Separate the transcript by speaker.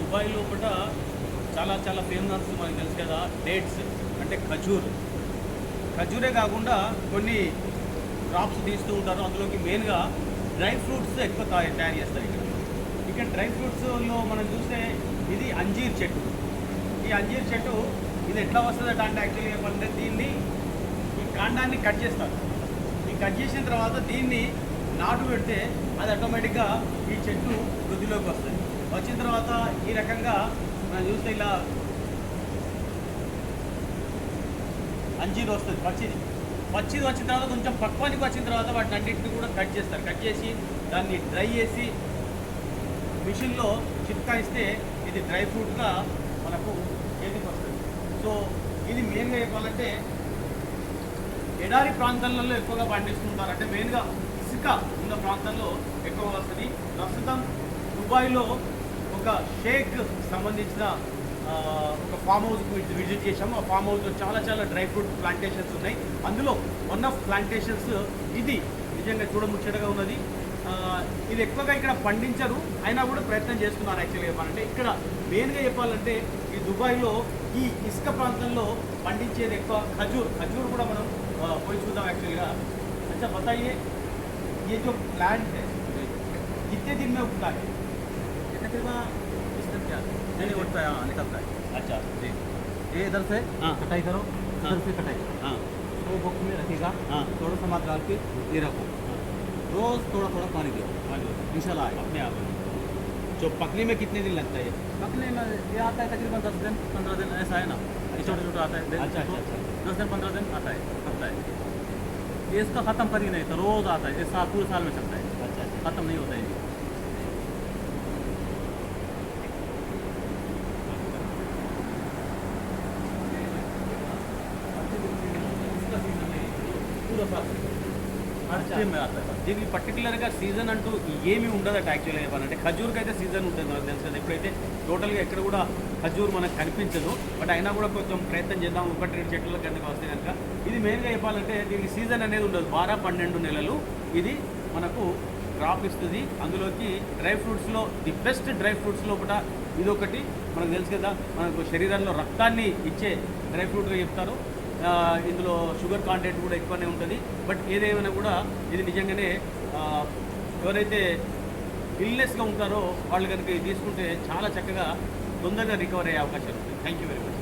Speaker 1: Dubai లోపల చాలా చాలా ఫేమస్ మనకు తెలుసు కదా డేట్స్ అంటే ఖజూరే కాకుండా కొన్ని క్రాప్స్ తీస్తూ ఉంటారు. అందులోకి మెయిన్గా డ్రై ఫ్రూట్స్ ఎక్కువ తయారు చేస్తారు ఇక్కడ డ్రై ఫ్రూట్స్లో మనం చూస్తే ఇది అంజీర్ చెట్టు. ఈ అంజీర్ చెట్టు ఇది ఎట్లా వస్తుందట అంటే యాక్చువల్లీ చెప్పాలంటే దీన్ని ఈ కాండాన్ని కట్ చేస్తారు. ఈ కట్ చేసిన తర్వాత దీన్ని నాటు పెడితే అది ఆటోమేటిక్గా ఈ చెట్టు వృద్ధిలోకి వస్తుంది. వచ్చిన తర్వాత ఈ రకంగా మనం చూస్తే ఇలా అంజీర్ వస్తుంది పచ్చిది వచ్చిన తర్వాత కొంచెం పక్వానికి వచ్చిన తర్వాత వాటిని అన్నింటిని కూడా కట్ చేస్తారు. కట్ చేసి దాన్ని డ్రై చేసి మిషన్లో చిట్కాయిస్తే ఇది డ్రై ఫ్రూట్గా మనకు చేతికి వస్తుంది. సో ఇది మెయిన్గా చెప్పాలంటే ఎడారి ప్రాంతాలలో ఎక్కువగా పండిస్తుంటారు. అంటే మెయిన్గా ఇసుక ఉన్న ప్రాంతంలో ఎక్కువగా వస్తుంది. ప్రస్తుతం దుబాయ్లో ఒక షేక్ సంబంధించిన ఒక ఫామ్ హౌస్కి విజిట్ చేసాము. ఆ ఫామ్ హౌస్లో చాలా చాలా డ్రై ఫ్రూట్ ప్లాంటేషన్స్ ఉన్నాయి. అందులో వన్ ఆఫ్ ప్లాంటేషన్స్ ఇది నిజంగా చూడముచ్చటగా ఉన్నది. ఇది ఎక్కువగా ఇక్కడ పండించరు, అయినా కూడా ప్రయత్నం చేస్తున్నారు. యాక్చువల్గా చెప్పాలంటే ఇక్కడ మెయిన్గా చెప్పాలంటే ఈ దుబాయ్లో ఈ ఇసుక ప్రాంతంలో పండించేది ఎక్కువ ఖజూర్ కూడా మనం పోయి చూద్దాం. యాక్చువల్గా अच्छा बताइए ये जो प्लांट है कितने दिन में उगता है?
Speaker 2: तकरीबन इस दिन क्या नहीं उठता है, निकलता है।
Speaker 1: अच्छा जी,
Speaker 2: ये इधर से कटाई करो, इधर से कटाई
Speaker 1: हाँ
Speaker 2: तो बॉक्स में रखेगा।
Speaker 1: हाँ
Speaker 2: थोड़ा सा मात्रा डाल के ये रखो, रोज थोड़ा थोड़ा पानी दो, इंशाल्लाह आएगा
Speaker 1: अपने आप। जो पकने में कितने दिन लगता है?
Speaker 2: पकने में ये आता है तकरीबन 10 दिन 15 दिन ऐसा है ना। ये छोटा छोटा आता है।
Speaker 1: अच्छा अच्छा अच्छा
Speaker 2: 10 दिन 15 दिन आता है, पकता है। ये इसका ख़त्म कर ही नहीं था, रोज़ आता है। इस साल पूरे साल में चलता है,
Speaker 1: अच्छा अच्छा
Speaker 2: ख़त्म नहीं होता है ये। पूरा साल हर टाइम में आता है।
Speaker 1: దీనికి పర్టికులర్గా సీజన్ అంటూ ఏమీ ఉండదట. యాక్చువల్గా చెప్పాలంటే ఖజూర్కి అయితే సీజన్ ఉంటుంది మనకు తెలుసు కదా. ఎప్పుడైతే టోటల్గా ఎక్కడ కూడా ఖజూర్ మనకు కనిపించదు. బట్ అయినా కూడా కొంచెం ప్రయత్నం చేద్దాం, 1-2 చెట్ల కిందకి వస్తే కనుక. ఇది మెయిన్గా చెప్పాలంటే దీనికి సీజన్ అనేది ఉండదు. 12-12 నెలలు ఇది మనకు క్రాప్ ఇస్తుంది. అందులోకి డ్రై ఫ్రూట్స్లో ది బెస్ట్ డ్రై ఫ్రూట్స్ లోపల ఇదొకటి మనకు తెలుసు కదా. మనకు శరీరంలో రక్తాన్ని ఇచ్చే డ్రై ఫ్రూట్గా చెప్తారు. ఇందులో షుగర్ కాంటెంట్ కూడా ఎక్కువనే ఉంటుంది. బట్ ఏదేమైనా కూడా ఇది నిజంగానే ఎవరైతే ఇల్నెస్గా ఉంటారో వాళ్ళు కనుక ఇది తీసుకుంటే చాలా చక్కగా తొందరగా రికవర్ అయ్యే అవకాశాలు ఉంటాయి. Thank you very much.